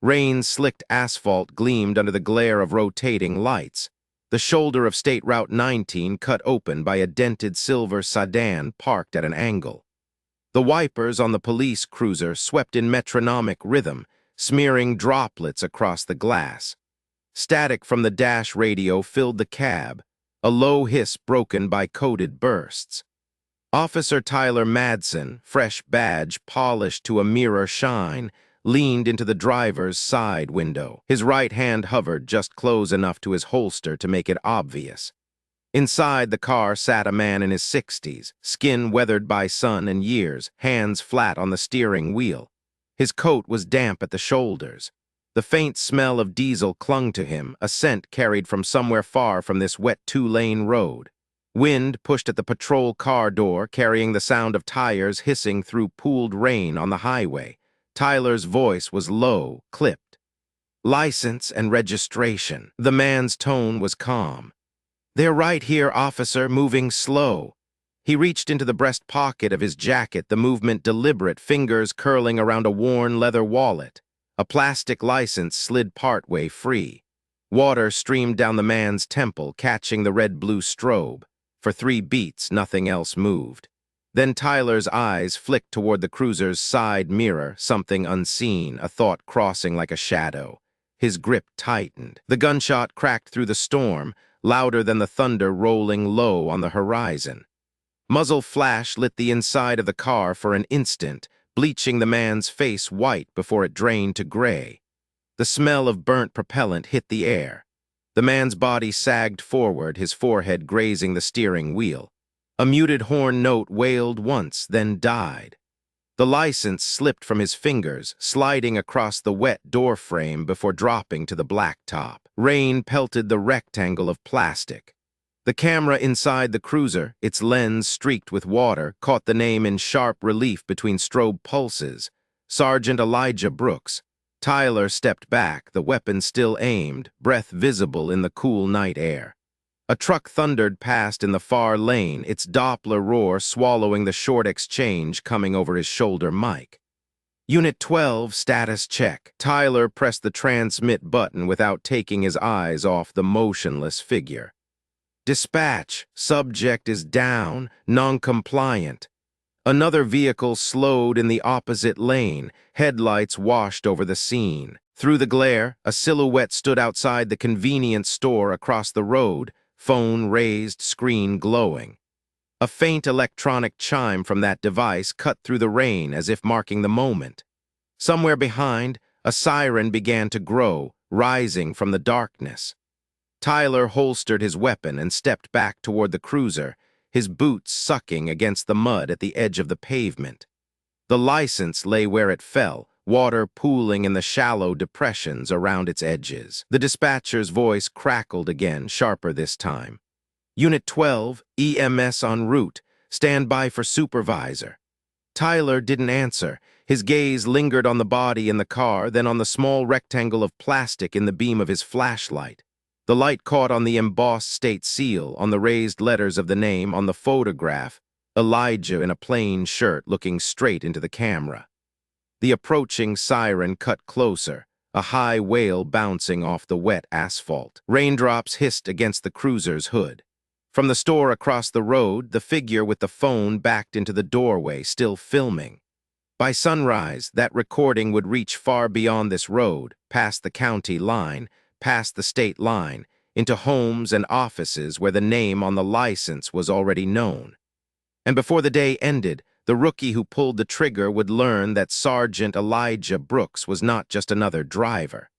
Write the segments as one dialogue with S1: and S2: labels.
S1: Rain-slicked asphalt gleamed under the glare of rotating lights. The shoulder of State Route 19 cut open by a dented silver sedan parked at an angle. The wipers on the police cruiser swept in metronomic rhythm, smearing droplets across the glass. Static from the dash radio filled the cab, a low hiss broken by coded bursts. Officer Tyler Madsen, fresh badge polished to a mirror shine, leaned into the driver's side window. His right hand hovered just close enough to his holster to make it obvious. Inside the car sat a man in his 60s, skin weathered by sun and years, hands flat on the steering wheel. His coat was damp at the shoulders. The faint smell of diesel clung to him, a scent carried from somewhere far from this wet two-lane road. Wind pushed at the patrol car door, carrying the sound of tires hissing through pooled rain on the highway. Tyler's voice was low, clipped. "License and registration." The man's tone was calm. "They're right here, officer, moving slow." He reached into the breast pocket of his jacket, the movement deliberate, fingers curling around a worn leather wallet. A plastic license slid partway free. Water streamed down the man's temple, catching the red-blue strobe. For 3 beats, nothing else moved. Then Tyler's eyes flicked toward the cruiser's side mirror, something unseen, a thought crossing like a shadow. His grip tightened. The gunshot cracked through the storm, louder than the thunder rolling low on the horizon. Muzzle flash lit the inside of the car for an instant, bleaching the man's face white before it drained to gray. The smell of burnt propellant hit the air. The man's body sagged forward, his forehead grazing the steering wheel. A muted horn note wailed once, then died. The license slipped from his fingers, sliding across the wet doorframe before dropping to the blacktop. Rain pelted the rectangle of plastic. The camera inside the cruiser, its lens streaked with water, caught the name in sharp relief between strobe pulses. Sergeant Elijah Brooks. Tyler stepped back, the weapon still aimed, breath visible in the cool night air. A truck thundered past in the far lane, its Doppler roar swallowing the short exchange coming over his shoulder mic. Unit 12, status check. Tyler pressed the transmit button without taking his eyes off the motionless figure. Dispatch, subject is down, non-compliant. Another vehicle slowed in the opposite lane, headlights washed over the scene. Through the glare, a silhouette stood outside the convenience store across the road, phone raised, screen glowing. A faint electronic chime from that device cut through the rain as if marking the moment. Somewhere behind, a siren began to grow, rising from the darkness. Tyler holstered his weapon and stepped back toward the cruiser, his boots sucking against the mud at the edge of the pavement. The license lay where it fell, water pooling in the shallow depressions around its edges. The dispatcher's voice crackled again, sharper this time. Unit 12, EMS en route. Stand by for supervisor. Tyler didn't answer. His gaze lingered on the body in the car, then on the small rectangle of plastic in the beam of his flashlight. The light caught on the embossed state seal, on the raised letters of the name, on the photograph, Elijah in a plain shirt looking straight into the camera. The approaching siren cut closer, a high wail bouncing off the wet asphalt. Raindrops hissed against the cruiser's hood. From the store across the road, the figure with the phone backed into the doorway, still filming. By sunrise, that recording would reach far beyond this road, past the county line, past the state line, into homes and offices where the name on the license was already known. And before the day ended, the rookie who pulled the trigger would learn that Sergeant Elijah Brooks was not just another driver.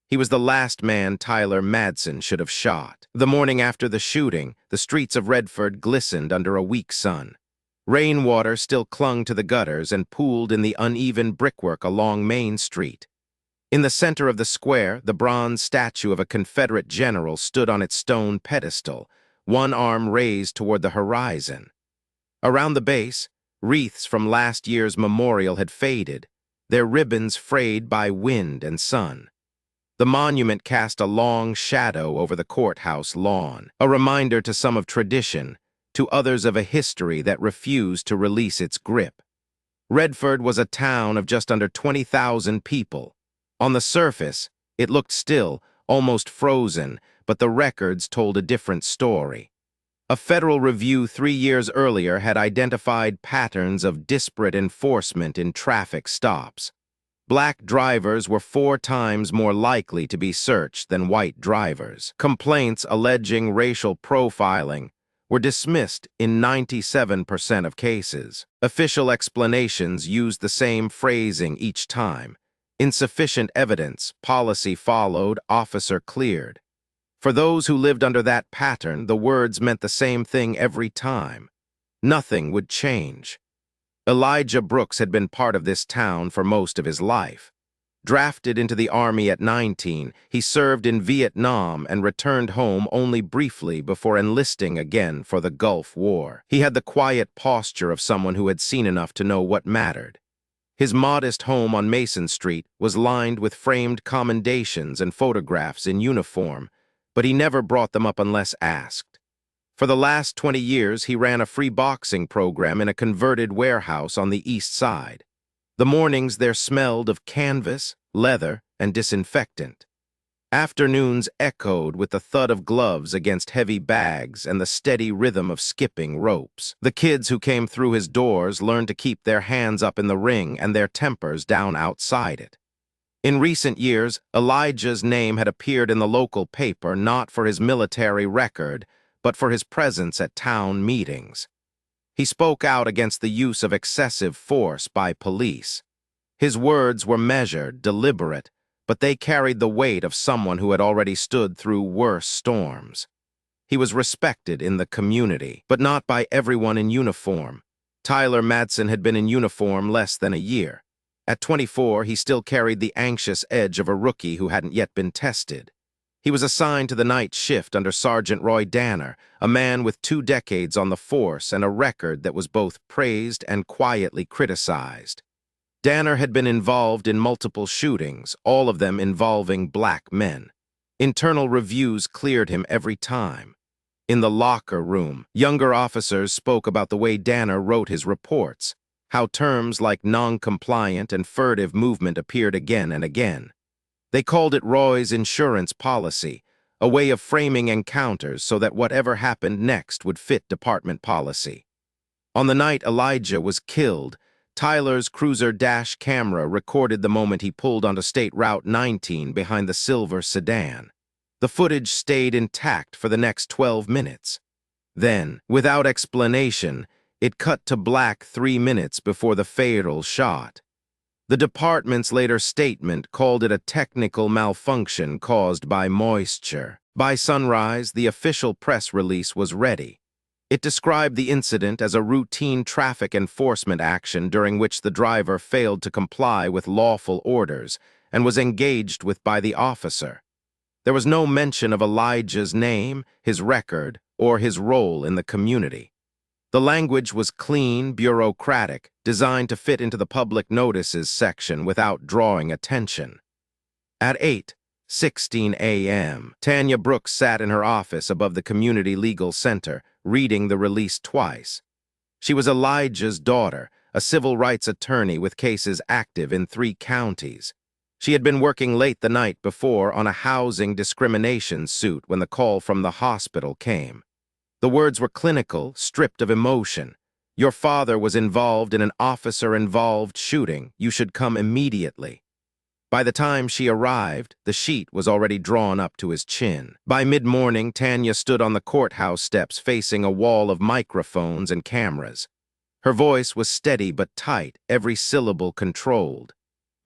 S1: He was the last man Tyler Madsen should have shot. The morning after the shooting, the streets of Redford glistened under a weak sun. Rainwater still clung to the gutters and pooled in the uneven brickwork along Main Street. In the center of the square, the bronze statue of a Confederate general stood on its stone pedestal, one arm raised toward the horizon. Around the base, wreaths from last year's memorial had faded, their ribbons frayed by wind and sun. The monument cast a long shadow over the courthouse lawn, a reminder to some of tradition, to others of a history that refused to release its grip. Redford was a town of just under 20,000 people, On the surface, it looked still, almost frozen, but the records told a different story. A federal review 3 years earlier had identified patterns of disparate enforcement in traffic stops. Black drivers were 4 times more likely to be searched than white drivers. Complaints alleging racial profiling were dismissed in 97% of cases. Official explanations used the same phrasing each time. Insufficient evidence, policy followed, officer cleared. For those who lived under that pattern, the words meant the same thing every time. Nothing would change. Elijah Brooks had been part of this town for most of his life. Drafted into the Army at 19, he served in Vietnam and returned home only briefly before enlisting again for the Gulf War. He had the quiet posture of someone who had seen enough to know what mattered. His modest home on Mason Street was lined with framed commendations and photographs in uniform, but he never brought them up unless asked. For the last 20 years, he ran a free boxing program in a converted warehouse on the east side. The mornings there smelled of canvas, leather, and disinfectant. Afternoons echoed with the thud of gloves against heavy bags and the steady rhythm of skipping ropes. The kids who came through his doors learned to keep their hands up in the ring and their tempers down outside it. In recent years, Elijah's name had appeared in the local paper not for his military record, but for his presence at town meetings. He spoke out against the use of excessive force by police. His words were measured, deliberate, but they carried the weight of someone who had already stood through worse storms. He was respected in the community, but not by everyone in uniform. Tyler Madsen had been in uniform less than a year. At 24, he still carried the anxious edge of a rookie who hadn't yet been tested. He was assigned to the night shift under Sergeant Roy Danner, a man with 2 decades on the force and a record that was both praised and quietly criticized. Danner had been involved in multiple shootings, all of them involving black men. Internal reviews cleared him every time. In the locker room, younger officers spoke about the way Danner wrote his reports, how terms like non-compliant and furtive movement appeared again and again. They called it Roy's insurance policy, a way of framing encounters so that whatever happened next would fit department policy. On the night Elijah was killed, Tyler's cruiser dash camera recorded the moment he pulled onto State Route 19 behind the silver sedan. The footage stayed intact for the next 12 minutes. Then, without explanation, it cut to black 3 minutes before the fatal shot. The department's later statement called it a technical malfunction caused by moisture. By sunrise, the official press release was ready. It described the incident as a routine traffic enforcement action during which the driver failed to comply with lawful orders and was engaged with by the officer. There was no mention of Elijah's name, his record, or his role in the community. The language was clean, bureaucratic, designed to fit into the public notices section without drawing attention. At 8:16 a.m., Tanya Brooks sat in her office above the Community Legal Center, reading the release twice. She was Elijah's daughter, a civil rights attorney with cases active in 3 counties. She had been working late the night before on a housing discrimination suit when the call from the hospital came. The words were clinical, stripped of emotion. Your father was involved in an officer-involved shooting. You should come immediately. By the time she arrived, the sheet was already drawn up to his chin. By mid-morning, Tanya stood on the courthouse steps facing a wall of microphones and cameras. Her voice was steady but tight, every syllable controlled.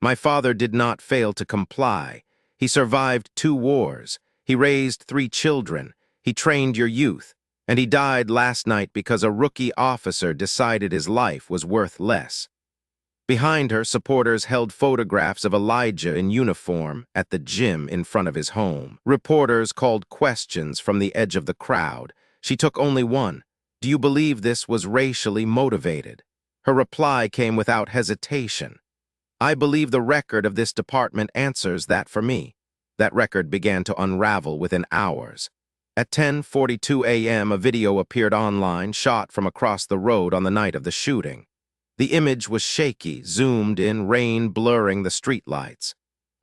S1: My father did not fail to comply. He survived 2 wars. He raised 3 children. He trained your youth. And he died last night because a rookie officer decided his life was worth less. Behind her, supporters held photographs of Elijah in uniform at the gym in front of his home. Reporters called questions from the edge of the crowd. She took only one. Do you believe this was racially motivated? Her reply came without hesitation. I believe the record of this department answers that for me. That record began to unravel within hours. At 10:42 a.m., a video appeared online, shot from across the road on the night of the shooting. The image was shaky, zoomed in, rain blurring the streetlights.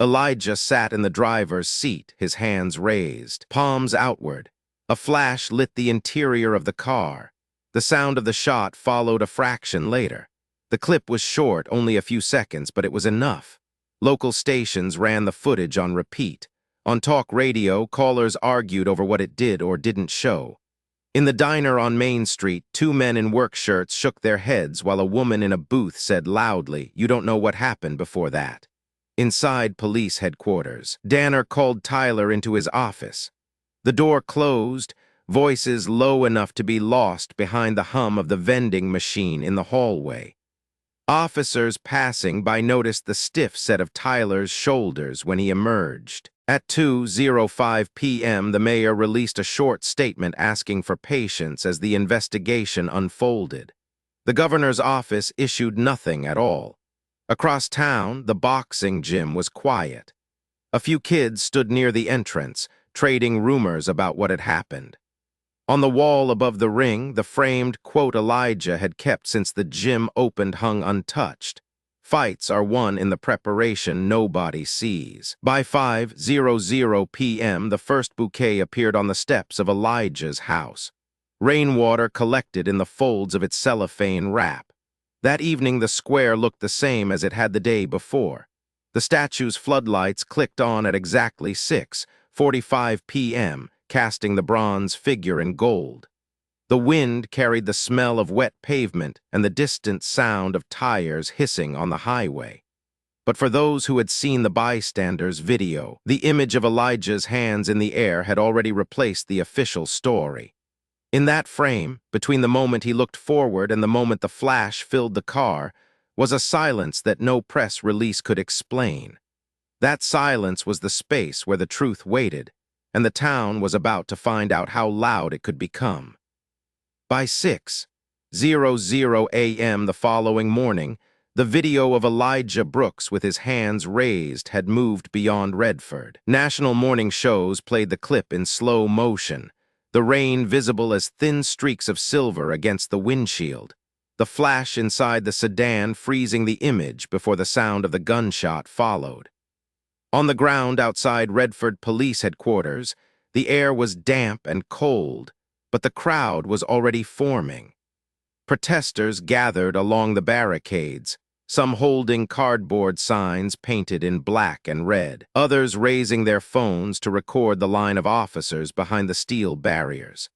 S1: Elijah sat in the driver's seat, his hands raised, palms outward. A flash lit the interior of the car. The sound of the shot followed a fraction later. The clip was short, only a few seconds, but it was enough. Local stations ran the footage on repeat. On talk radio, callers argued over what it did or didn't show. In the diner on Main Street, two men in work shirts shook their heads while a woman in a booth said loudly, "You don't know what happened before that." Inside police headquarters, Danner called Tyler into his office. The door closed, voices low enough to be lost behind the hum of the vending machine in the hallway. Officers passing by noticed the stiff set of Tyler's shoulders when he emerged. At 2:05 p.m., the mayor released a short statement asking for patience as the investigation unfolded. The governor's office issued nothing at all. Across town, the boxing gym was quiet. A few kids stood near the entrance, trading rumors about what had happened. On the wall above the ring, the framed quote Elijah had kept since the gym opened hung untouched. "Fights are won in the preparation nobody sees." By 5:00 p.m., the first bouquet appeared on the steps of Elijah's house. Rainwater collected in the folds of its cellophane wrap. That evening, the square looked the same as it had the day before. The statue's floodlights clicked on at exactly 6:45 p.m., casting the bronze figure in gold. The wind carried the smell of wet pavement and the distant sound of tires hissing on the highway. But for those who had seen the bystander's video, the image of Elijah's hands in the air had already replaced the official story. In that frame, between the moment he looked forward and the moment the flash filled the car, was a silence that no press release could explain. That silence was the space where the truth waited, and the town was about to find out how loud it could become. By 6:00 a.m. the following morning, the video of Elijah Brooks with his hands raised had moved beyond Redford. National morning shows played the clip in slow motion, the rain visible as thin streaks of silver against the windshield, the flash inside the sedan freezing the image before the sound of the gunshot followed. On the ground outside Redford Police Headquarters, the air was damp and cold, but the crowd was already forming. Protesters gathered along the barricades, some holding cardboard signs painted in black and red, others raising their phones to record the line of officers behind the steel barriers.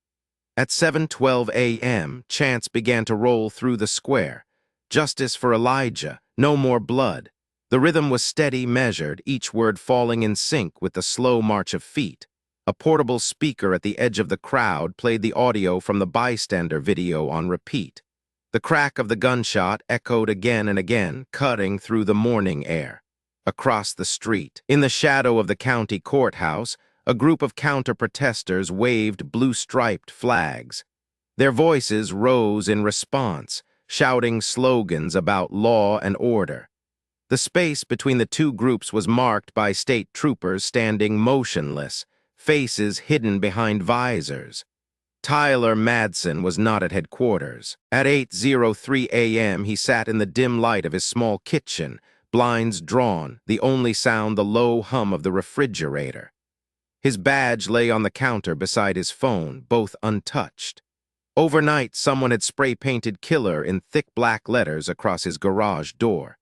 S1: At 7:12 a.m., chants began to roll through the square. Justice for Elijah, no more blood. The rhythm was steady, measured, each word falling in sync with the slow march of feet. A portable speaker at the edge of the crowd played the audio from the bystander video on repeat. The crack of the gunshot echoed again and again, cutting through the morning air. Across the street, in the shadow of the county courthouse, a group of counter-protesters waved blue-striped flags. Their voices rose in response, shouting slogans about law and order. The space between the two groups was marked by state troopers standing motionless, faces hidden behind visors. Tyler Madsen was not at headquarters. At 8:03 a.m., he sat in the dim light of his small kitchen, blinds drawn, the only sound the low hum of the refrigerator. His badge lay on the counter beside his phone, both untouched. Overnight, someone had spray-painted "Killer" in thick black letters across his garage door.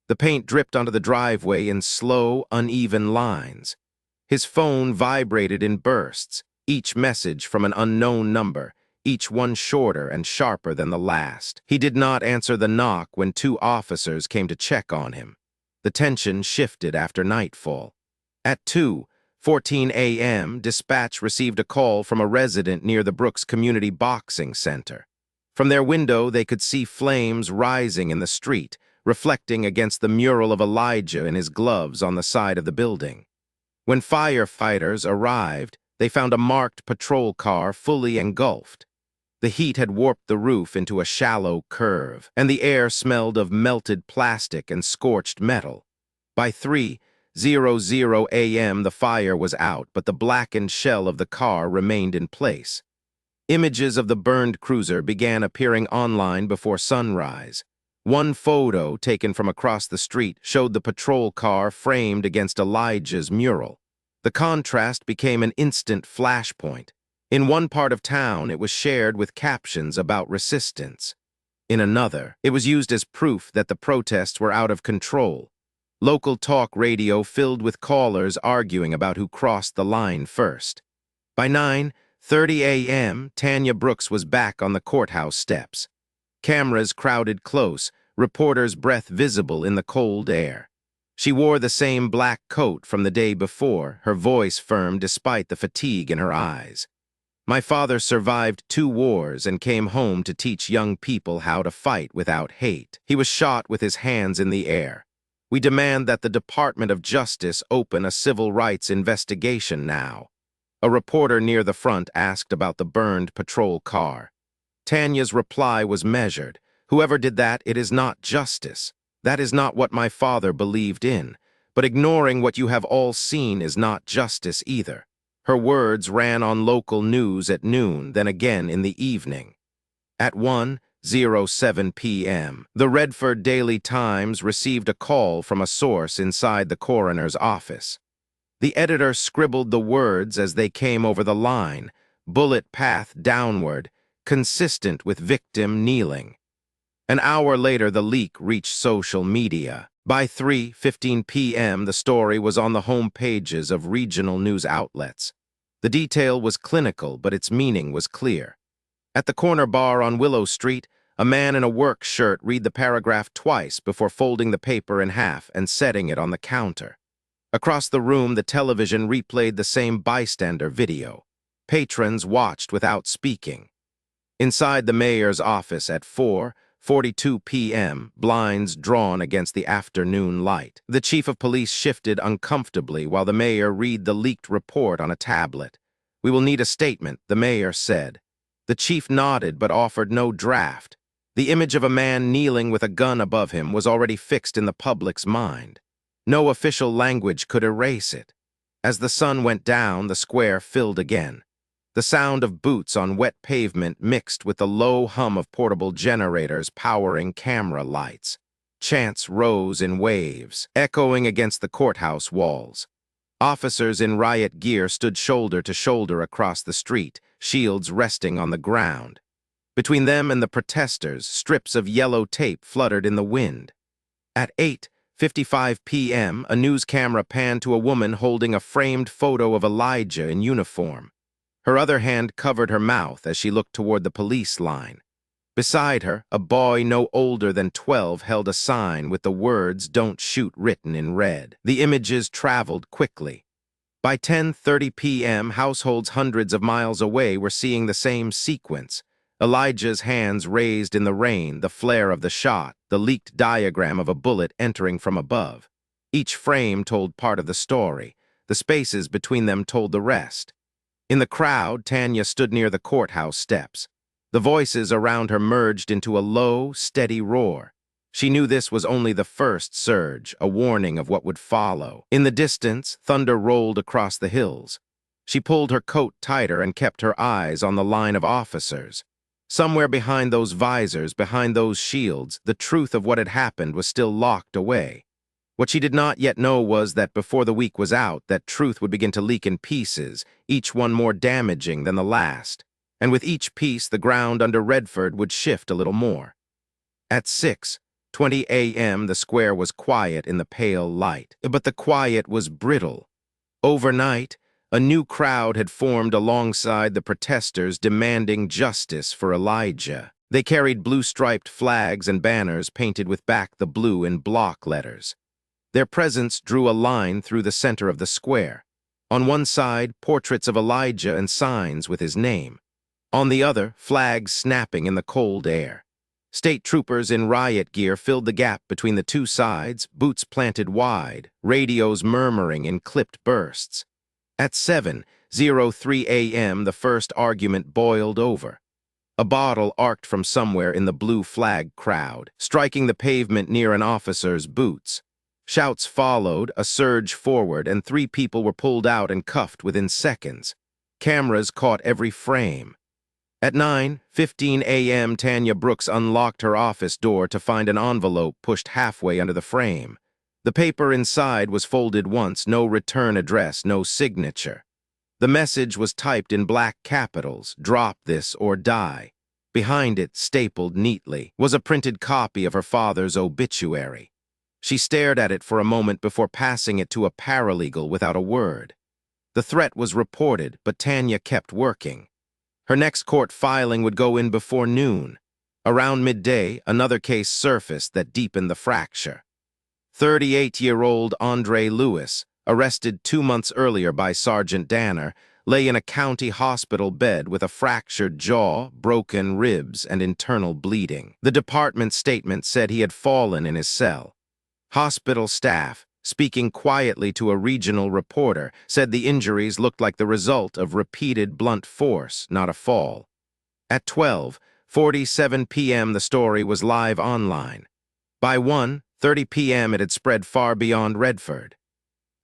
S1: The paint dripped onto the driveway in slow, uneven lines. His phone vibrated in bursts, each message from an unknown number, each one shorter and sharper than the last. He did not answer the knock when two officers came to check on him. The tension shifted after nightfall. At 2:14 a.m., dispatch received a call from a resident near the Brooks Community Boxing Center. From their window, they could see flames rising in the street, reflecting against the mural of Elijah in his gloves on the side of the building. When firefighters arrived, they found a marked patrol car fully engulfed. The heat had warped the roof into a shallow curve, and the air smelled of melted plastic and scorched metal. By 3:00 a.m., the fire was out, but the blackened shell of the car remained in place. Images of the burned cruiser began appearing online before sunrise. One photo taken from across the street showed the patrol car framed against Elijah's mural. The contrast became an instant flashpoint. In one part of town, it was shared with captions about resistance. In another, it was used as proof that the protests were out of control. Local talk radio filled with callers arguing about who crossed the line first. By 9:30 a.m., Tanya Brooks was back on the courthouse steps. Cameras crowded close, reporters' breath visible in the cold air. She wore the same black coat from the day before, her voice firm despite the fatigue in her eyes. My father survived 2 wars and came home to teach young people how to fight without hate. He was shot with his hands in the air. We demand that the Department of Justice open a civil rights investigation now. A reporter near the front asked about the burned patrol car. Tanya's reply was measured. Whoever did that, it is not justice. That is not what my father believed in. But ignoring what you have all seen is not justice either. Her words ran on local news at noon, then again in the evening. At 1:07 p.m., the Redford Daily Times received a call from a source inside the coroner's office. The editor scribbled the words as they came over the line, bullet path downward, consistent with victim kneeling. An hour later, the leak reached social media. By 3:15 p.m., the story was on the home pages of regional news outlets. The detail was clinical, but its meaning was clear. At the corner bar on Willow Street, a man in a work shirt read the paragraph twice before folding the paper in half and setting it on the counter. Across the room, the television replayed the same bystander video. Patrons watched without speaking. Inside the mayor's office at 4:42 p.m., blinds drawn against the afternoon light. The chief of police shifted uncomfortably while the mayor read the leaked report on a tablet. "We will need a statement," the mayor said. The chief nodded but offered no draft. The image of a man kneeling with a gun above him was already fixed in the public's mind. No official language could erase it. As the sun went down, the square filled again. The sound of boots on wet pavement mixed with the low hum of portable generators powering camera lights. Chants rose in waves, echoing against the courthouse walls. Officers in riot gear stood shoulder to shoulder across the street, shields resting on the ground. Between them and the protesters, strips of yellow tape fluttered in the wind. At 8:55 p.m., a news camera panned to a woman holding a framed photo of Elijah in uniform. Her other hand covered her mouth as she looked toward the police line. Beside her, a boy no older than 12 held a sign with the words "Don't shoot" written in red. The images traveled quickly. By 10:30 p.m., households hundreds of miles away were seeing the same sequence. Elijah's hands raised in the rain, the flare of the shot, the leaked diagram of a bullet entering from above. Each frame told part of the story. The spaces between them told the rest. In the crowd, Tanya stood near the courthouse steps. The voices around her merged into a low, steady roar. She knew this was only the first surge, a warning of what would follow. In the distance, thunder rolled across the hills. She pulled her coat tighter and kept her eyes on the line of officers. Somewhere behind those visors, behind those shields, the truth of what had happened was still locked away. What she did not yet know was that before the week was out, that truth would begin to leak in pieces, each one more damaging than the last. And with each piece, the ground under Redford would shift a little more. At 6:20 a.m., the square was quiet in the pale light. But the quiet was brittle. Overnight, a new crowd had formed alongside the protesters demanding justice for Elijah. They carried blue-striped flags and banners painted with "Back the Blue" in block letters. Their presence drew a line through the center of the square. On one side, portraits of Elijah and signs with his name. On the other, flags snapping in the cold air. State troopers in riot gear filled the gap between the two sides, boots planted wide, radios murmuring in clipped bursts. At 7:03 a.m., the first argument boiled over. A bottle arced from somewhere in the blue flag crowd, striking the pavement near an officer's boots. Shouts followed, a surge forward, and 3 people were pulled out and cuffed within seconds. Cameras caught every frame. At 9:15 a.m., Tanya Brooks unlocked her office door to find an envelope pushed halfway under the frame. The paper inside was folded once, no return address, no signature. The message was typed in black capitals, "Drop this or die." Behind it, stapled neatly, was a printed copy of her father's obituary. She stared at it for a moment before passing it to a paralegal without a word. The threat was reported, but Tanya kept working. Her next court filing would go in before noon. Around midday, another case surfaced that deepened the fracture. 38-year-old Andre Lewis, arrested 2 months earlier by Sergeant Danner, lay in a county hospital bed with a fractured jaw, broken ribs, and internal bleeding. The department statement said he had fallen in his cell. Hospital staff, speaking quietly to a regional reporter, said the injuries looked like the result of repeated blunt force, not a fall. At 12:47 p.m., the story was live online. By 1:30 p.m., it had spread far beyond Redford.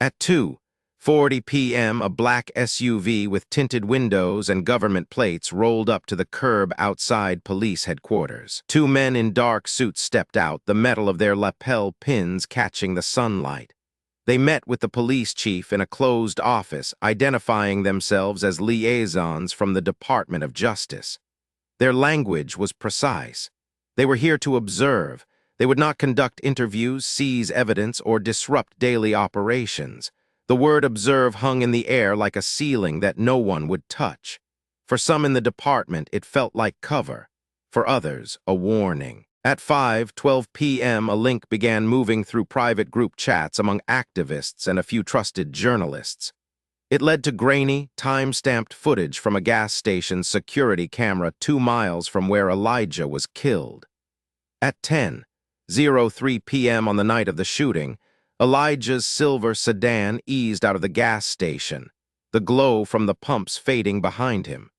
S1: At 2:40 p.m., a black SUV with tinted windows and government plates rolled up to the curb outside police headquarters. 2 men in dark suits stepped out, the metal of their lapel pins catching the sunlight. They met with the police chief in a closed office, identifying themselves as liaisons from the Department of Justice. Their language was precise. They were here to observe. They would not conduct interviews, seize evidence, or disrupt daily operations. The word observe hung in the air like a ceiling that no one would touch. For some in the department, it felt like cover. For others, a warning. At 5:12 p.m., a link began moving through private group chats among activists and a few trusted journalists. It led to grainy, time-stamped footage from a gas station security camera 2 miles from where Elijah was killed. At 10:03 p.m. on the night of the shooting, Elijah's silver sedan eased out of the gas station, the glow from the pumps fading behind him.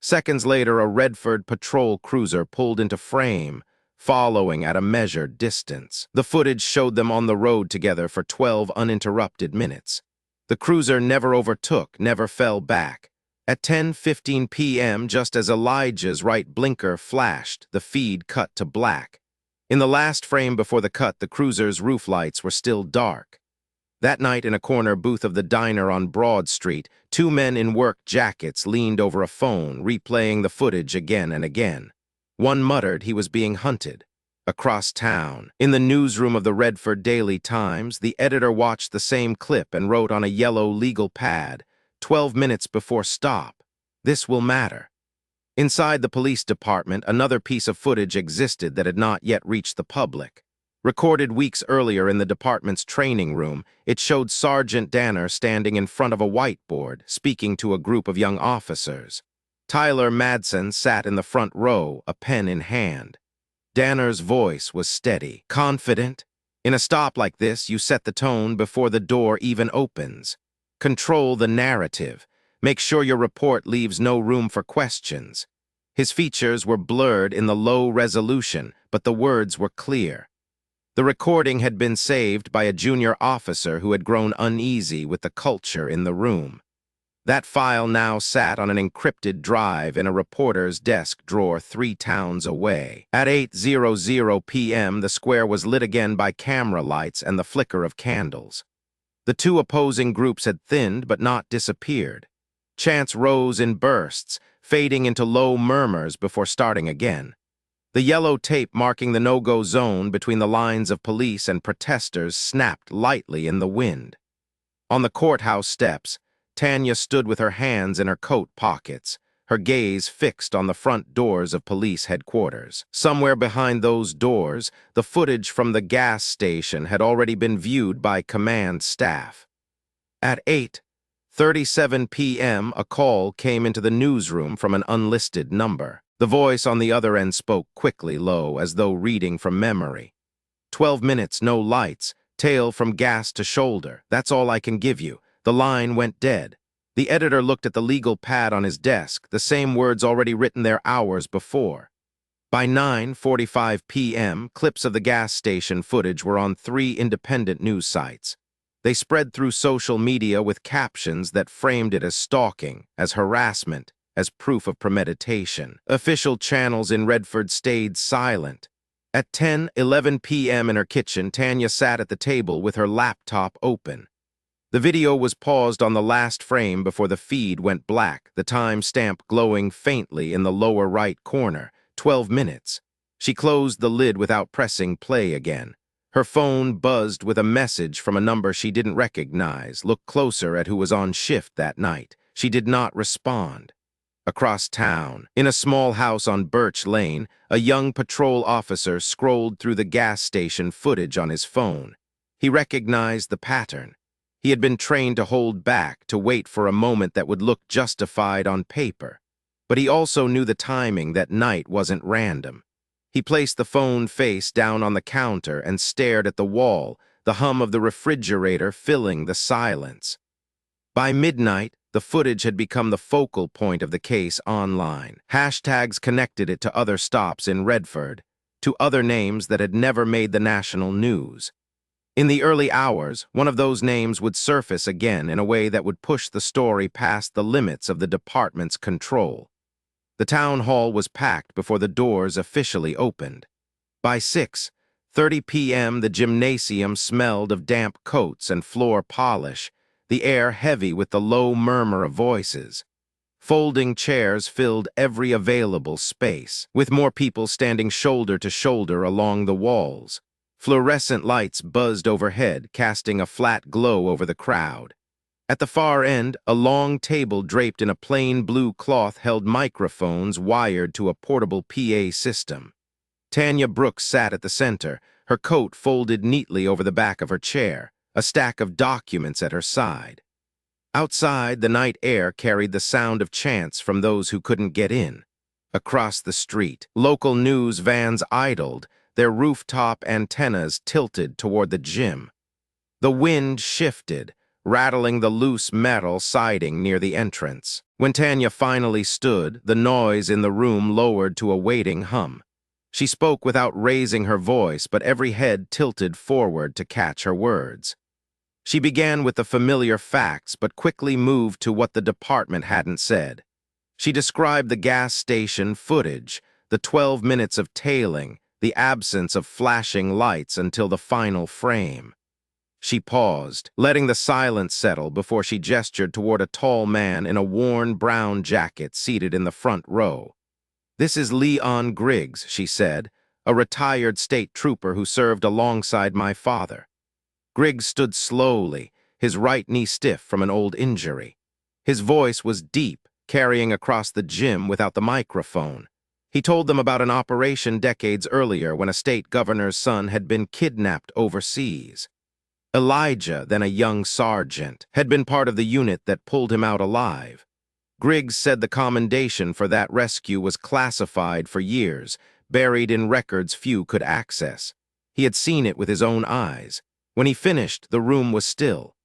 S1: Seconds later, a Redford patrol cruiser pulled into frame, following at a measured distance. The footage showed them on the road together for 12 uninterrupted minutes. The cruiser never overtook, never fell back. At 10:15 p.m., just as Elijah's right blinker flashed, the feed cut to black. In the last frame before the cut, the cruiser's roof lights were still dark. That night, in a corner booth of the diner on Broad Street, 2 men in work jackets leaned over a phone, replaying the footage again and again. One muttered he was being hunted. Across town, in the newsroom of the Redford Daily Times, the editor watched the same clip and wrote on a yellow legal pad, 12 minutes before stop, "This will matter." Inside the police department, another piece of footage existed that had not yet reached the public. Recorded weeks earlier in the department's training room, it showed Sergeant Danner standing in front of a whiteboard, speaking to a group of young officers. Tyler Madsen sat in the front row, a pen in hand. Danner's voice was steady, confident. "In a stop like this, you set the tone before the door even opens. Control the narrative. Make sure your report leaves no room for questions." His features were blurred in the low resolution, but the words were clear. The recording had been saved by a junior officer who had grown uneasy with the culture in the room. That file now sat on an encrypted drive in a reporter's desk drawer 3 towns away. At 8:00 p.m., the square was lit again by camera lights and the flicker of candles. The 2 opposing groups had thinned but not disappeared. Chants rose in bursts, fading into low murmurs before starting again. The yellow tape marking the no-go zone between the lines of police and protesters snapped lightly in the wind. On the courthouse steps, Tanya stood with her hands in her coat pockets, her gaze fixed on the front doors of police headquarters. Somewhere behind those doors, the footage from the gas station had already been viewed by command staff. At 8:37 p.m., a call came into the newsroom from an unlisted number. The voice on the other end spoke quickly, low, as though reading from memory. 12 minutes, no lights, tail from gas to shoulder. That's all I can give you. The line went dead. The editor looked at the legal pad on his desk, the same words already written there hours before. By 9:45 p.m., clips of the gas station footage were on 3 independent news sites. They spread through social media with captions that framed it as stalking, as harassment, as proof of premeditation. Official channels in Redford stayed silent. At 10:11 p.m. in her kitchen, Tanya sat at the table with her laptop open. The video was paused on the last frame before the feed went black, the time stamp glowing faintly in the lower right corner, 12 minutes. She closed the lid without pressing play again. Her phone buzzed with a message from a number she didn't recognize. Looked closer at who was on shift that night. She did not respond. Across town, in a small house on Birch Lane, a young patrol officer scrolled through the gas station footage on his phone. He recognized the pattern. He had been trained to hold back, to wait for a moment that would look justified on paper. But he also knew the timing, that night wasn't random. He placed the phone face down on the counter and stared at the wall, the hum of the refrigerator filling the silence. By midnight, the footage had become the focal point of the case online. Hashtags connected it to other stops in Redford, to other names that had never made the national news. In the early hours, one of those names would surface again in a way that would push the story past the limits of the department's control. The town hall was packed before the doors officially opened. By 6:30 p.m., the gymnasium smelled of damp coats and floor polish, the air heavy with the low murmur of voices. Folding chairs filled every available space, with more people standing shoulder to shoulder along the walls. Fluorescent lights buzzed overhead, casting a flat glow over the crowd. At the far end, a long table draped in a plain blue cloth held microphones wired to a portable PA system. Tanya Brooks sat at the center, her coat folded neatly over the back of her chair, a stack of documents at her side. Outside, the night air carried the sound of chants from those who couldn't get in. Across the street, local news vans idled, their rooftop antennas tilted toward the gym. The wind shifted, rattling the loose metal siding near the entrance. When Tanya finally stood, the noise in the room lowered to a waiting hum. She spoke without raising her voice, but every head tilted forward to catch her words. She began with the familiar facts, but quickly moved to what the department hadn't said. She described the gas station footage, the 12 minutes of tailing, the absence of flashing lights until the final frame. She paused, letting the silence settle before she gestured toward a tall man in a worn brown jacket seated in the front row. "This is Leon Griggs," she said, "a retired state trooper who served alongside my father." Griggs stood slowly, his right knee stiff from an old injury. His voice was deep, carrying across the gym without the microphone. He told them about an operation decades earlier when a state governor's son had been kidnapped overseas. Elijah, then a young sergeant, had been part of the unit that pulled him out alive. Griggs said the commendation for that rescue was classified for years, buried in records few could access. He had seen it with his own eyes. When he finished, the room was still.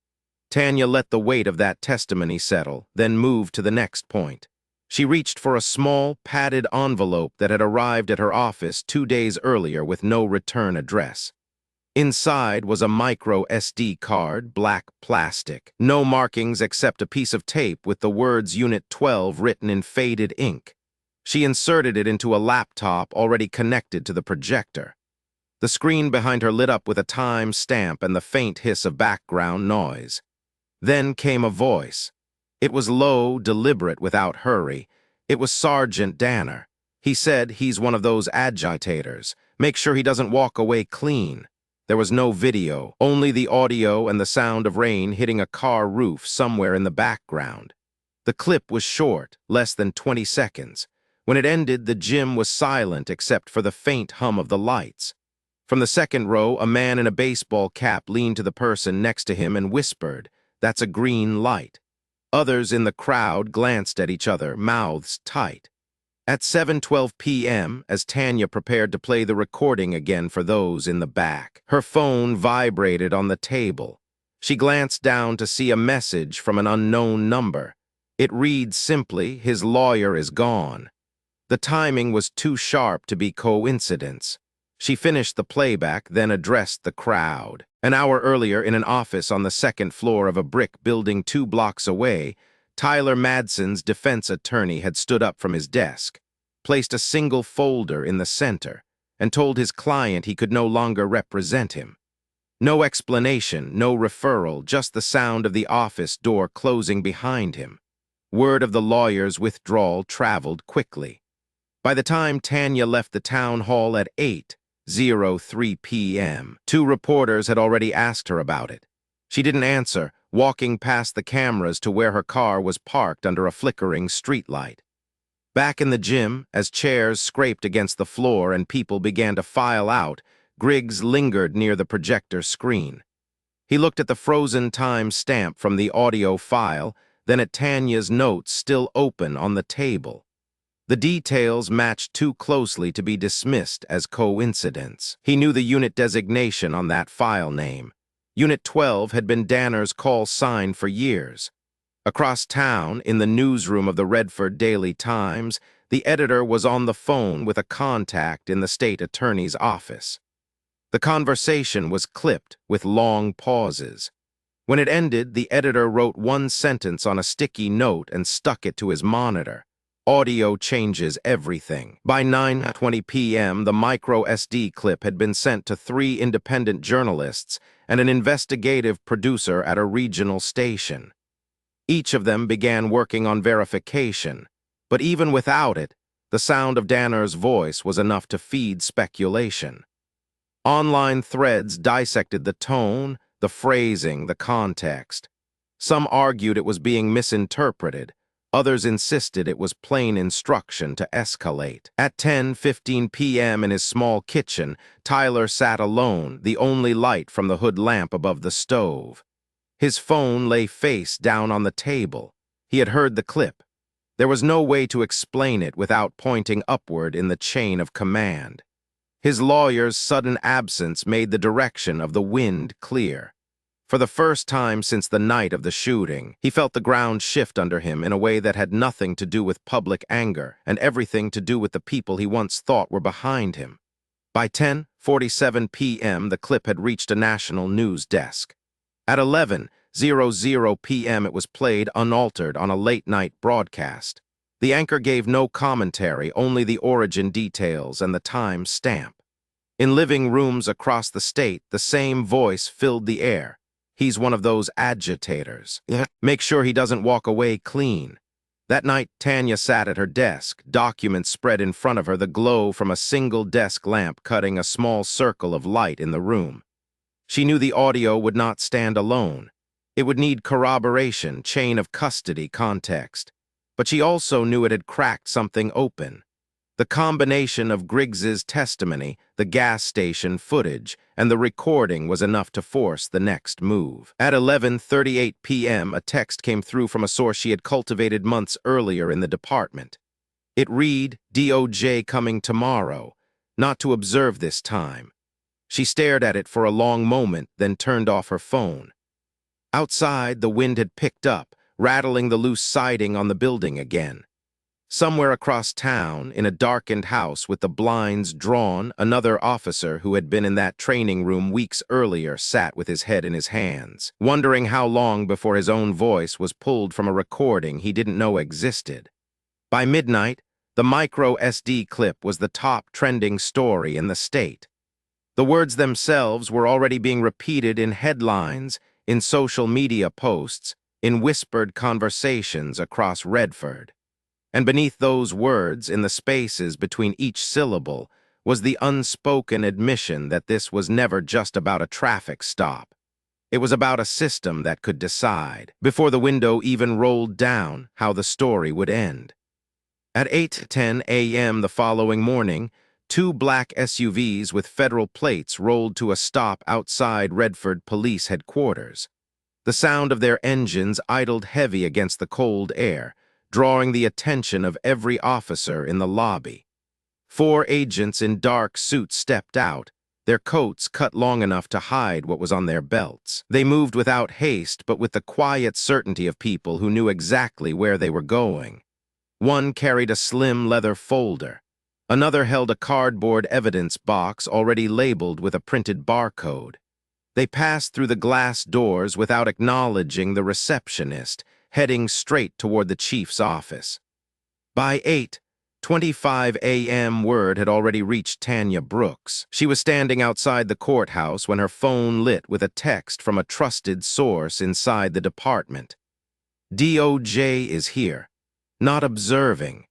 S1: Tanya let the weight of that testimony settle, then moved to the next point. She reached for a small, padded envelope that had arrived at her office 2 days earlier with no return address. Inside was a micro SD card, black plastic. No markings except a piece of tape with the words Unit 12 written in faded ink. She inserted it into a laptop already connected to the projector. The screen behind her lit up with a time stamp and the faint hiss of background noise. Then came a voice. It was low, deliberate, without hurry. It was Sergeant Danner. He said he's one of those agitators. Make sure he doesn't walk away clean. There was no video, only the audio and the sound of rain hitting a car roof somewhere in the background. The clip was short, less than 20 seconds. When it ended, the gym was silent except for the faint hum of the lights. From the second row, a man in a baseball cap leaned to the person next to him and whispered, "That's a green light." Others in the crowd glanced at each other, mouths tight. At 7:12 p.m., as Tanya prepared to play the recording again for those in the back, her phone vibrated on the table. She glanced down to see a message from an unknown number. It read simply, "His lawyer is gone." The timing was too sharp to be coincidence. She finished the playback, then addressed the crowd. An hour earlier, in an office on the second floor of a brick building 2 blocks away, Tyler Madson's defense attorney had stood up from his desk, placed a single folder in the center, and told his client he could no longer represent him. No explanation, no referral, just the sound of the office door closing behind him. Word of the lawyer's withdrawal traveled quickly. By the time Tanya left the town hall at 8:03 p.m., 2 reporters had already asked her about it. She didn't answer, walking past the cameras to where her car was parked under a flickering streetlight. Back in the gym, as chairs scraped against the floor and people began to file out, Griggs lingered near the projector screen. He looked at the frozen time stamp from the audio file, then at Tanya's notes still open on the table. The details matched too closely to be dismissed as coincidence. He knew the unit designation on that file name. Unit 12 had been Danner's call sign for years. Across town, in the newsroom of the Redford Daily Times, the editor was on the phone with a contact in the state attorney's office. The conversation was clipped with long pauses. When it ended, the editor wrote one sentence on a sticky note and stuck it to his monitor. Audio changes everything. By 9:20 p.m., the micro SD clip had been sent to 3 independent journalists and an investigative producer at a regional station. Each of them began working on verification, but even without it, the sound of Danner's voice was enough to feed speculation. Online threads dissected the tone, the phrasing, the context. Some argued it was being misinterpreted. Others insisted it was plain instruction to escalate. At 10:15 p.m. in his small kitchen, Tyler sat alone, the only light from the hood lamp above the stove. His phone lay face down on the table. He had heard the clip. There was no way to explain it without pointing upward in the chain of command. His lawyer's sudden absence made the direction of the wind clear. For the first time since the night of the shooting, he felt the ground shift under him in a way that had nothing to do with public anger and everything to do with the people he once thought were behind him. By 10:47 p.m., the clip had reached a national news desk. At 11:00 p.m., it was played unaltered on a late-night broadcast. The anchor gave no commentary, only the origin details and the time stamp. In living rooms across the state, the same voice filled the air. He's one of those agitators. Make sure he doesn't walk away clean. That night, Tanya sat at her desk, documents spread in front of her, the glow from a single desk lamp cutting a small circle of light in the room. She knew the audio would not stand alone. It would need corroboration, chain of custody context. But she also knew it had cracked something open. The combination of Griggs's testimony, the gas station footage, and the recording was enough to force the next move. At 11:38 p.m., a text came through from a source she had cultivated months earlier in the department. It read, "DOJ coming tomorrow, not to observe this time." She stared at it for a long moment, then turned off her phone. Outside, the wind had picked up, rattling the loose siding on the building again. Somewhere across town, in a darkened house with the blinds drawn, another officer who had been in that training room weeks earlier sat with his head in his hands, wondering how long before his own voice was pulled from a recording he didn't know existed. By midnight, the micro SD clip was the top trending story in the state. The words themselves were already being repeated in headlines, in social media posts, in whispered conversations across Redford. And beneath those words, in the spaces between each syllable, was the unspoken admission that this was never just about a traffic stop. It was about a system that could decide, before the window even rolled down, how the story would end. At 8:10 a.m. the following morning, 2 black SUVs with federal plates rolled to a stop outside Redford Police Headquarters. The sound of their engines idled heavy against the cold air, drawing the attention of every officer in the lobby. 4 agents in dark suits stepped out, their coats cut long enough to hide what was on their belts. They moved without haste, but with the quiet certainty of people who knew exactly where they were going. One carried a slim leather folder. Another held a cardboard evidence box already labeled with a printed barcode. They passed through the glass doors without acknowledging the receptionist, heading straight toward the chief's office. By 8:25 a.m., word had already reached Tanya Brooks. She was standing outside the courthouse when her phone lit with a text from a trusted source inside the department. "DOJ is here. Not observing."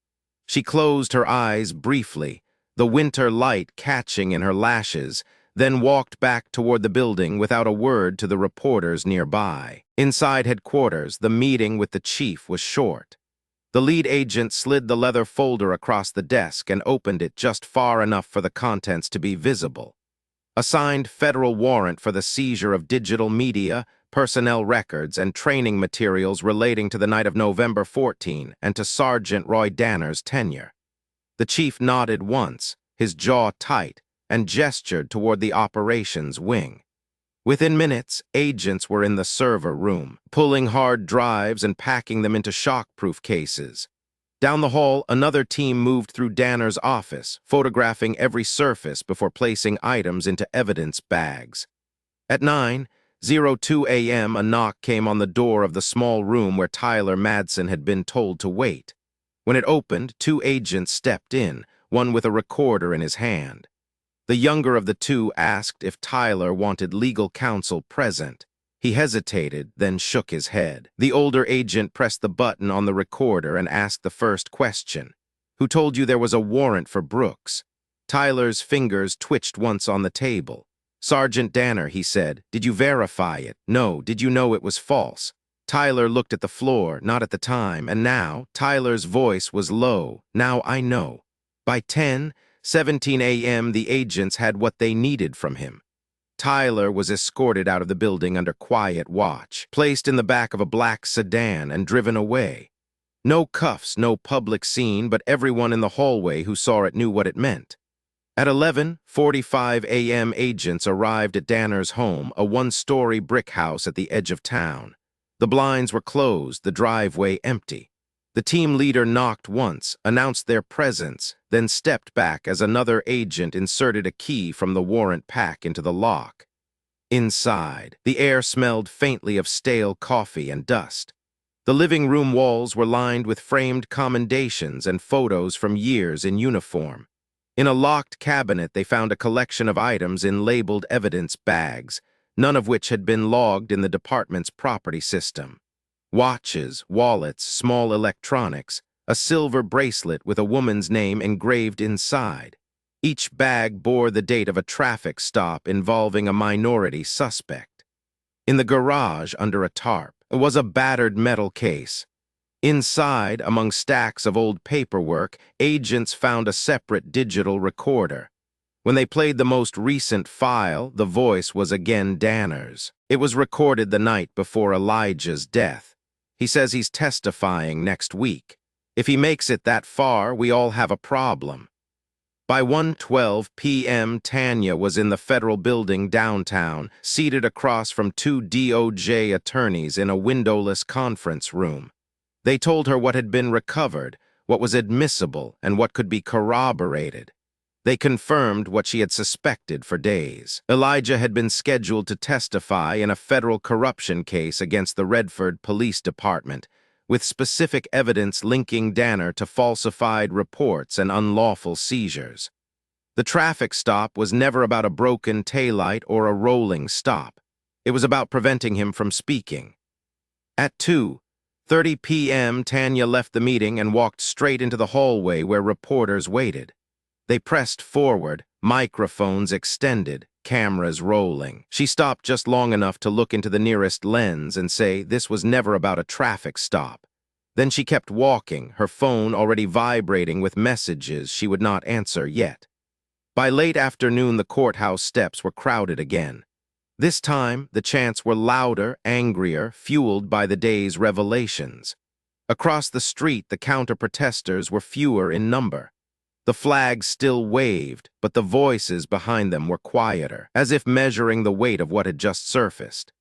S1: She closed her eyes briefly, the winter light catching in her lashes, then walked back toward the building without a word to the reporters nearby. Inside headquarters, the meeting with the chief was short. The lead agent slid the leather folder across the desk and opened it just far enough for the contents to be visible. A signed federal warrant for the seizure of digital media, personnel records, and training materials relating to the night of November 14 and to Sergeant Roy Danner's tenure. The chief nodded once, his jaw tight, and gestured toward the operations wing. Within minutes, agents were in the server room, pulling hard drives and packing them into shockproof cases. Down the hall, another team moved through Danner's office, photographing every surface before placing items into evidence bags. At 9:02 a.m., a knock came on the door of the small room where Tyler Madsen had been told to wait. When it opened, two agents stepped in, one with a recorder in his hand. The younger of the two asked if Tyler wanted legal counsel present. He hesitated, then shook his head. The older agent pressed the button on the recorder and asked the first question. "Who told you there was a warrant for Brooks?" Tyler's fingers twitched once on the table. "Sergeant Danner," he said. "Did you verify it? No. Did you know it was false?" Tyler looked at the floor, not at the time, and now Tyler's voice was low. "Now I know." By 10:17 a.m., the agents had what they needed from him. Tyler was escorted out of the building under quiet watch, placed in the back of a black sedan and driven away. No cuffs, no public scene, but everyone in the hallway who saw it knew what it meant. At 11:45 a.m., agents arrived at Danner's home, a one-story brick house at the edge of town. The blinds were closed, the driveway empty. The team leader knocked once, announced their presence, then stepped back as another agent inserted a key from the warrant pack into the lock. Inside, the air smelled faintly of stale coffee and dust. The living room walls were lined with framed commendations and photos from years in uniform. In a locked cabinet, they found a collection of items in labeled evidence bags, none of which had been logged in the department's property system. Watches, wallets, small electronics, a silver bracelet with a woman's name engraved inside. Each bag bore the date of a traffic stop involving a minority suspect. In the garage, under a tarp, was a battered metal case. Inside, among stacks of old paperwork, agents found a separate digital recorder. When they played the most recent file, the voice was again Danner's. It was recorded the night before Elijah's death. "He says he's testifying next week. If he makes it that far, we all have a problem." By 1:12 p.m., Tanya was in the federal building downtown, seated across from two DOJ attorneys in a windowless conference room. They told her what had been recovered, what was admissible, and what could be corroborated. They confirmed what she had suspected for days. Elijah had been scheduled to testify in a federal corruption case against the Redford Police Department, with specific evidence linking Danner to falsified reports and unlawful seizures. The traffic stop was never about a broken taillight or a rolling stop. It was about preventing him from speaking. At 2:30 p.m., Tanya left the meeting and walked straight into the hallway where reporters waited. They pressed forward, microphones extended, cameras rolling. She stopped just long enough to look into the nearest lens and say this was never about a traffic stop. Then she kept walking, her phone already vibrating with messages she would not answer yet. By late afternoon, the courthouse steps were crowded again. This time, the chants were louder, angrier, fueled by the day's revelations. Across the street, the counter-protesters were fewer in number. The flags still waved, but the voices behind them were quieter, as if measuring the weight of what had just surfaced.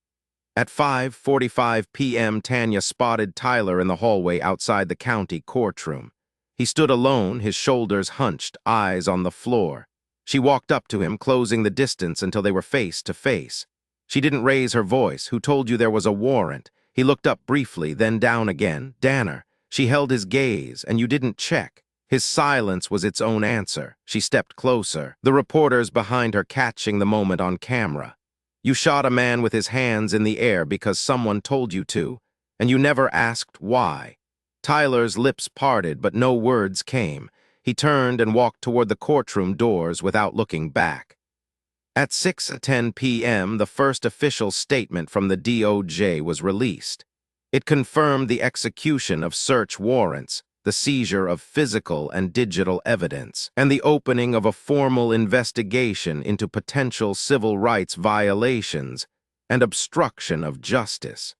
S1: At 5:45 p.m., Tanya spotted Tyler in the hallway outside the county courtroom. He stood alone, his shoulders hunched, eyes on the floor. She walked up to him, closing the distance until they were face to face. She didn't raise her voice. "Who told you there was a warrant?" He looked up briefly, then down again. Danner. She held his gaze, and you didn't check. His silence was its own answer. She stepped closer, the reporters behind her catching the moment on camera. You shot a man with his hands in the air because someone told you to, and you never asked why. Tyler's lips parted, but no words came. He turned and walked toward the courtroom doors without looking back. At 6:10 p.m., the first official statement from the DOJ was released. It confirmed the execution of search warrants, the seizure of physical and digital evidence, and the opening of a formal investigation into potential civil rights violations and obstruction of justice.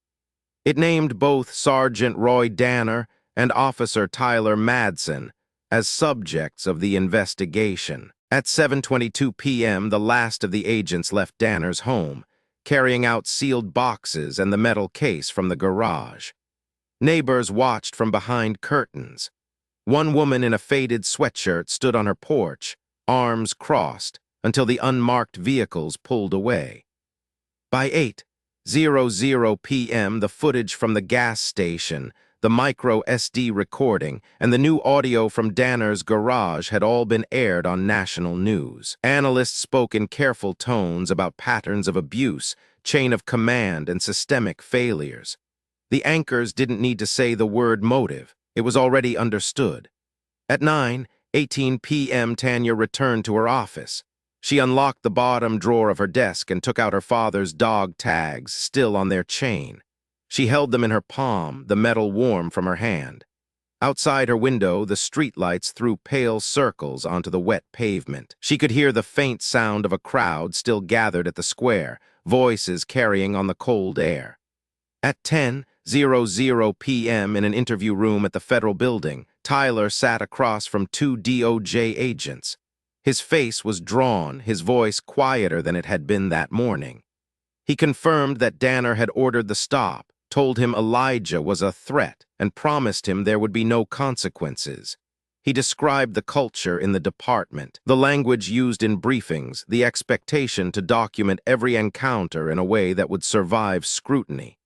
S1: It named both Sergeant Roy Danner and Officer Tyler Madsen as subjects of the investigation. At 7:22 p.m., the last of the agents left Danner's home, carrying out sealed boxes and the metal case from the garage. Neighbors watched from behind curtains. One woman in a faded sweatshirt stood on her porch, arms crossed, until the unmarked vehicles pulled away. By 8:00 p.m., the footage from the gas station, the micro SD recording, and the new audio from Danner's garage had all been aired on national news. Analysts spoke in careful tones about patterns of abuse, chain of command, and systemic failures. The anchors didn't need to say the word motive. It was already understood. At 9:18 p.m., Tanya returned to her office. She unlocked the bottom drawer of her desk and took out her father's dog tags, still on their chain. She held them in her palm, the metal warm from her hand. Outside her window, the streetlights threw pale circles onto the wet pavement. She could hear the faint sound of a crowd still gathered at the square, voices carrying on the cold air. At 10:00 p.m. in an interview room at the federal building, Tyler sat across from two DOJ agents. His face was drawn, his voice quieter than it had been that morning. He confirmed that Danner had ordered the stop, told him Elijah was a threat, and promised him there would be no consequences. He described the culture in the department, the language used in briefings, the expectation to document every encounter in a way that would survive scrutiny.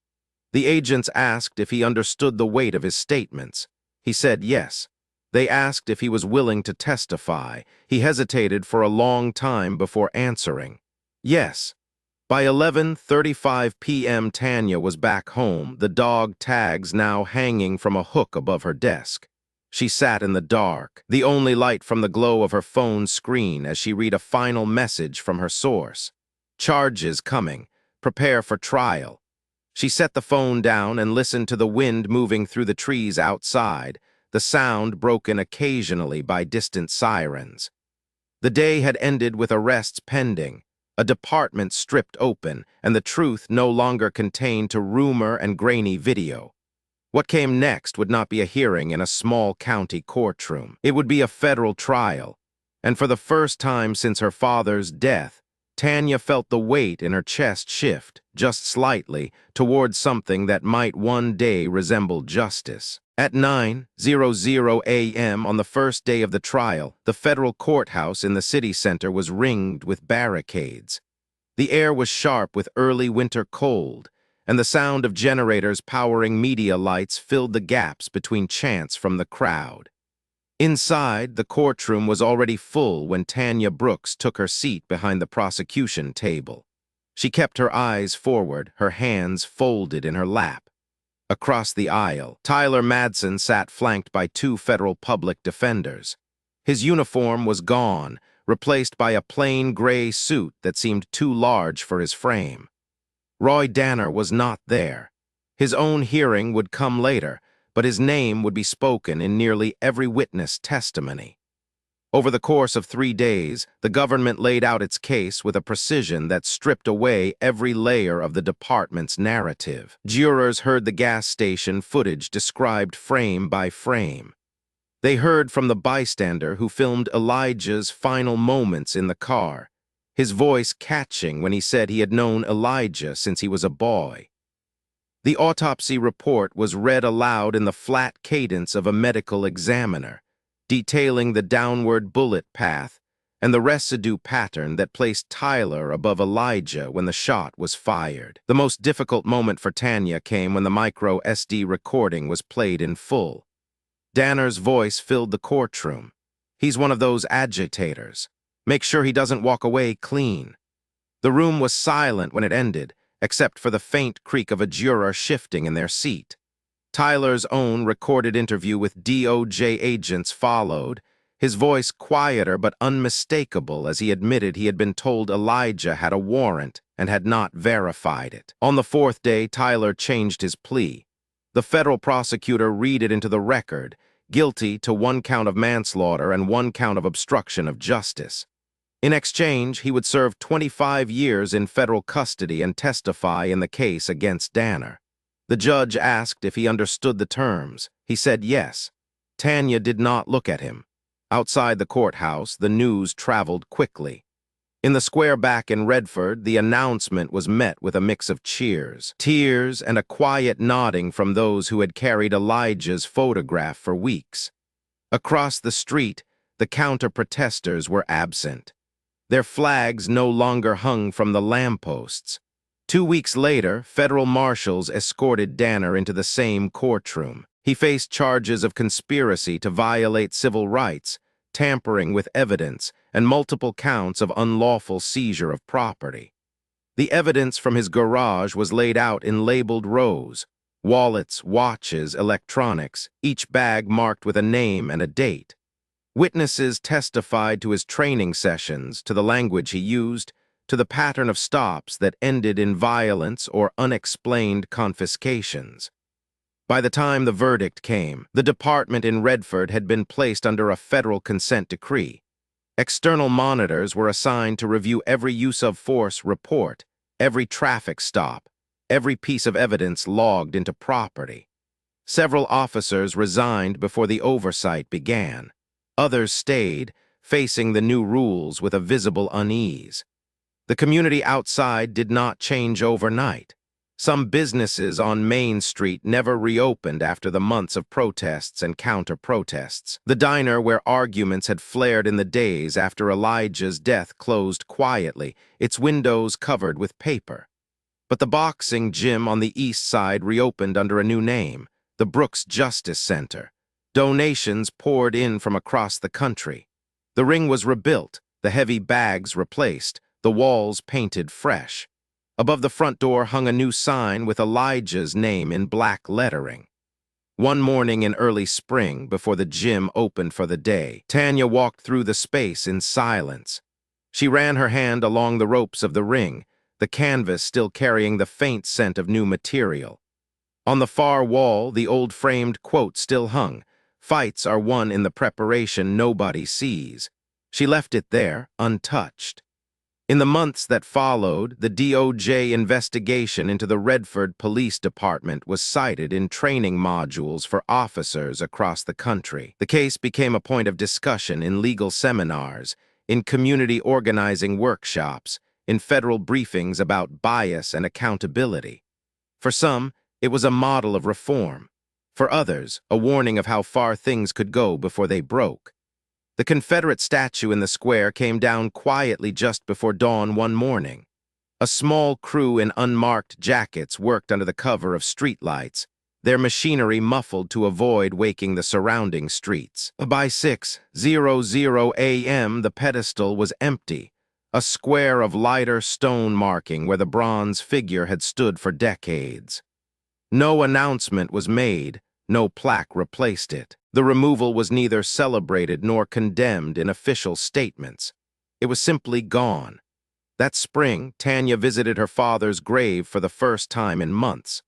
S1: The agents asked if he understood the weight of his statements. He said yes. They asked if he was willing to testify. He hesitated for a long time before answering. Yes. By 11:35 p.m., Tanya was back home, the dog tags now hanging from a hook above her desk. She sat in the dark, the only light from the glow of her phone's screen as she read a final message from her source. Charges coming. Prepare for trial. She set the phone down and listened to the wind moving through the trees outside, the sound broken occasionally by distant sirens. The day had ended with arrests pending, a department stripped open, and the truth no longer contained to rumor and grainy video. What came next would not be a hearing in a small county courtroom. It would be a federal trial, and for the first time since her father's death, Tanya felt the weight in her chest shift, just slightly, towards something that might one day resemble justice. At 9:00 a.m. on the first day of the trial, the federal courthouse in the city center was ringed with barricades. The air was sharp with early winter cold, and the sound of generators powering media lights filled the gaps between chants from the crowd. Inside, the courtroom was already full when Tanya Brooks took her seat behind the prosecution table. She kept her eyes forward, her hands folded in her lap. Across the aisle, Tyler Madsen sat flanked by two federal public defenders. His uniform was gone, replaced by a plain gray suit that seemed too large for his frame. Roy Danner was not there. His own hearing would come later, but his name would be spoken in nearly every witness testimony. Over the course of 3 days, the government laid out its case with a precision that stripped away every layer of the department's narrative. Jurors heard the gas station footage described frame by frame. They heard from the bystander who filmed Elijah's final moments in the car, his voice catching when he said he had known Elijah since he was a boy. The autopsy report was read aloud in the flat cadence of a medical examiner, detailing the downward bullet path and the residue pattern that placed Tyler above Elijah when the shot was fired. The most difficult moment for Tanya came when the micro SD recording was played in full. Danner's voice filled the courtroom. He's one of those agitators. Make sure he doesn't walk away clean. The room was silent when it ended, except for the faint creak of a juror shifting in their seat. Tyler's own recorded interview with DOJ agents followed, his voice quieter but unmistakable as he admitted he had been told Elijah had a warrant and had not verified it. On the fourth day, Tyler changed his plea. The federal prosecutor read it into the record, guilty to 1 count of manslaughter and 1 count of obstruction of justice. In exchange, he would serve 25 years in federal custody and testify in the case against Danner. The judge asked if he understood the terms. He said yes. Tanya did not look at him. Outside the courthouse, the news traveled quickly. In the square back in Redford, the announcement was met with a mix of cheers, tears, and a quiet nodding from those who had carried Elijah's photograph for weeks. Across the street, the counter-protesters were absent. Their flags no longer hung from the lampposts. 2 weeks later, federal marshals escorted Danner into the same courtroom. He faced charges of conspiracy to violate civil rights, tampering with evidence, and multiple counts of unlawful seizure of property. The evidence from his garage was laid out in labeled rows: wallets, watches, electronics, each bag marked with a name and a date. Witnesses testified to his training sessions, to the language he used, to the pattern of stops that ended in violence or unexplained confiscations. By the time the verdict came, the department in Redford had been placed under a federal consent decree. External monitors were assigned to review every use of force report, every traffic stop, every piece of evidence logged into property. Several officers resigned before the oversight began. Others stayed, facing the new rules with a visible unease. The community outside did not change overnight. Some businesses on Main Street never reopened after the months of protests and counter-protests. The diner where arguments had flared in the days after Elijah's death closed quietly, its windows covered with paper. But the boxing gym on the east side reopened under a new name, the Brooks Justice Center. Donations poured in from across the country. The ring was rebuilt, the heavy bags replaced, the walls painted fresh. Above the front door hung a new sign with Elijah's name in black lettering. One morning in early spring, before the gym opened for the day, Tanya walked through the space in silence. She ran her hand along the ropes of the ring, the canvas still carrying the faint scent of new material. On the far wall, the old framed quote still hung: "Fights are won in the preparation nobody sees." She left it there, untouched. In the months that followed, the DOJ investigation into the Redford Police Department was cited in training modules for officers across the country. The case became a point of discussion in legal seminars, in community organizing workshops, in federal briefings about bias and accountability. For some, it was a model of reform. For others, a warning of how far things could go before they broke. The Confederate statue in the square came down quietly just before dawn one morning. A small crew in unmarked jackets worked under the cover of streetlights, their machinery muffled to avoid waking the surrounding streets. By 6:00 a.m., the pedestal was empty, a square of lighter stone marking where the bronze figure had stood for decades. No announcement was made, no plaque replaced it. The removal was neither celebrated nor condemned in official statements. It was simply gone. That spring, Tanya visited her father's grave for the first time in months.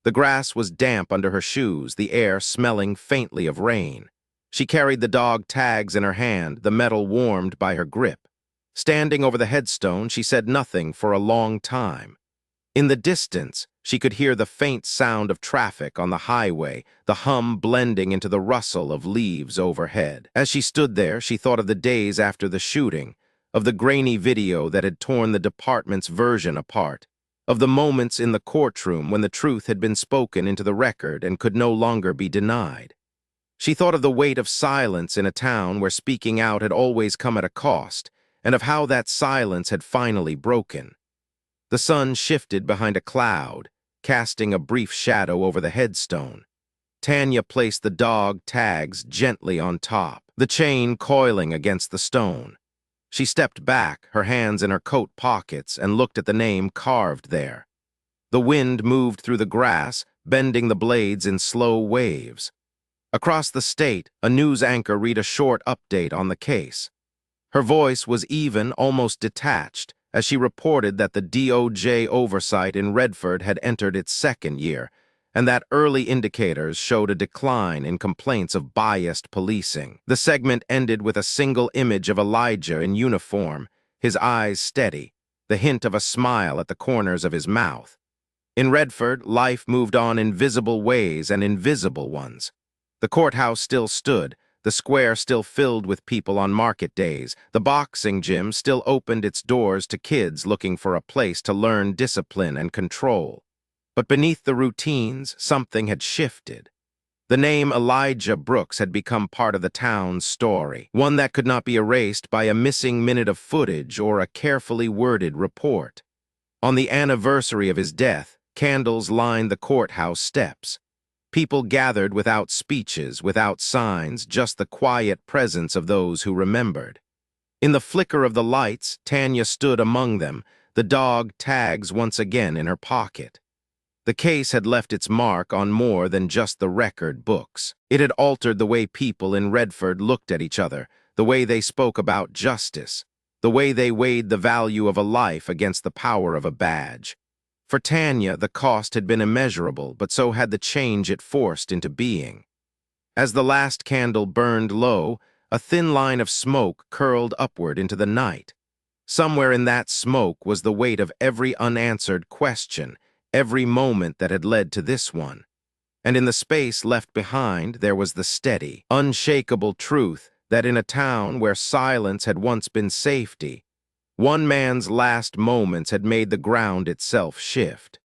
S1: The grass was damp under her shoes, the air smelling faintly of rain. She carried the dog tags in her hand, the metal warmed by her grip. Standing over the headstone, she said nothing for a long time. In the distance, she could hear the faint sound of traffic on the highway, the hum blending into the rustle of leaves overhead. As she stood there, she thought of the days after the shooting, of the grainy video that had torn the department's version apart, of the moments in the courtroom when the truth had been spoken into the record and could no longer be denied. She thought of the weight of silence in a town where speaking out had always come at a cost, and of how that silence had finally broken. The sun shifted behind a cloud, casting a brief shadow over the headstone. Tanya placed the dog tags gently on top, the chain coiling against the stone. She stepped back, her hands in her coat pockets, and looked at the name carved there. The wind moved through the grass, bending the blades in slow waves. Across the state, a news anchor read a short update on the case. Her voice was even, almost detached, as she reported that the DOJ oversight in Redford had entered its second year, and that early indicators showed a decline in complaints of biased policing. The segment ended with a single image of Elijah in uniform, his eyes steady, the hint of a smile at the corners of his mouth. In Redford, life moved on in visible ways and invisible ones. The courthouse still stood, the square still filled with people on market days, the boxing gym still opened its doors to kids looking for a place to learn discipline and control. But beneath the routines, something had shifted. The name Elijah Brooks had become part of the town's story, one that could not be erased by a missing minute of footage or a carefully worded report. On the anniversary of his death, candles lined the courthouse steps. People gathered without speeches, without signs, just the quiet presence of those who remembered. In the flicker of the lights, Tanya stood among them, the dog tags once again in her pocket. The case had left its mark on more than just the record books. It had altered the way people in Redford looked at each other, the way they spoke about justice, the way they weighed the value of a life against the power of a badge. For Tanya, the cost had been immeasurable, but so had the change it forced into being. As the last candle burned low, a thin line of smoke curled upward into the night. Somewhere in that smoke was the weight of every unanswered question, every moment that had led to this one. And in the space left behind, there was the steady, unshakable truth that in a town where silence had once been safety, one man's last moments had made the ground itself shift.